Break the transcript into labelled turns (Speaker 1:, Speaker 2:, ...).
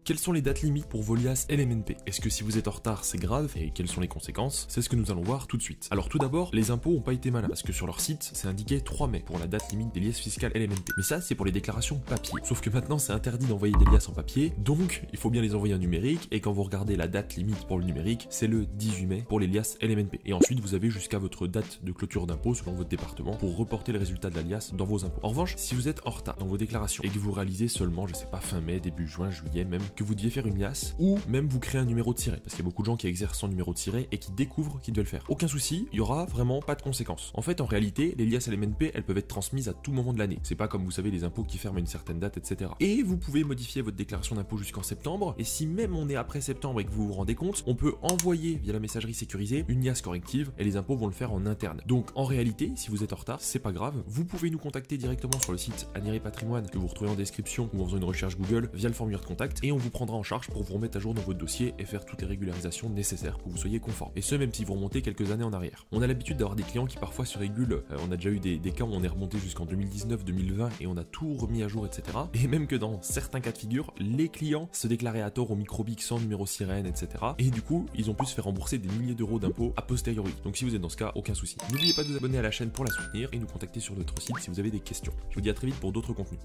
Speaker 1: Quelles sont les dates limites pour vos liasses LMNP? Est-ce que si vous êtes en retard, c'est grave? Et quelles sont les conséquences? C'est ce que nous allons voir tout de suite. Alors tout d'abord, les impôts n'ont pas été malins, parce que sur leur site, c'est indiqué 3 mai pour la date limite des liasses fiscales LMNP. Mais ça, c'est pour les déclarations papier. Sauf que maintenant, c'est interdit d'envoyer des liasses en papier, donc il faut bien les envoyer en numérique, et quand vous regardez la date limite pour le numérique, c'est le 18 mai pour les liasses LMNP. Et ensuite, vous avez jusqu'à votre date de clôture d'impôt selon votre département pour reporter le résultat de la liasse dans vos impôts. En revanche, si vous êtes en retard dans vos déclarations et que vous réalisez seulement, je sais pas, fin mai, début juin, juillet même, que vous deviez faire une liasse, ou même vous créez un numéro de siret, parce qu'il y a beaucoup de gens qui exercent sans numéro de siret et qui découvrent qu'ils doivent le faire. Aucun souci, il y aura vraiment pas de conséquences. En fait, en réalité, les liasses LMNP, elles peuvent être transmises à tout moment de l'année. C'est pas comme vous savez les impôts qui ferment à une certaine date, etc. Et vous pouvez modifier votre déclaration d'impôt jusqu'en septembre, et si même on est après septembre et que vous vous rendez compte, on peut envoyer via la messagerie sécurisée une liasse corrective, et les impôts vont le faire en interne. Donc en réalité, si vous êtes en retard, c'est pas grave, vous pouvez nous contacter directement sur le site Aniré Patrimoine, que vous retrouvez en description, ou en faisant une recherche Google via le formulaire de contact, et on vous prendra en charge pour vous remettre à jour dans votre dossier et faire toutes les régularisations nécessaires pour que vous soyez conforme. Et ce, même si vous remontez quelques années en arrière. On a l'habitude d'avoir des clients qui parfois se régulent, on a déjà eu des cas où on est remonté jusqu'en 2019, 2020 et on a tout remis à jour, etc. Et même que dans certains cas de figure, les clients se déclaraient à tort au microbic sans numéro sirène, etc. Et du coup, ils ont pu se faire rembourser des milliers d'euros d'impôts a posteriori. Donc si vous êtes dans ce cas, aucun souci. N'oubliez pas de vous abonner à la chaîne pour la soutenir et nous contacter sur notre site si vous avez des questions. Je vous dis à très vite pour d'autres contenus.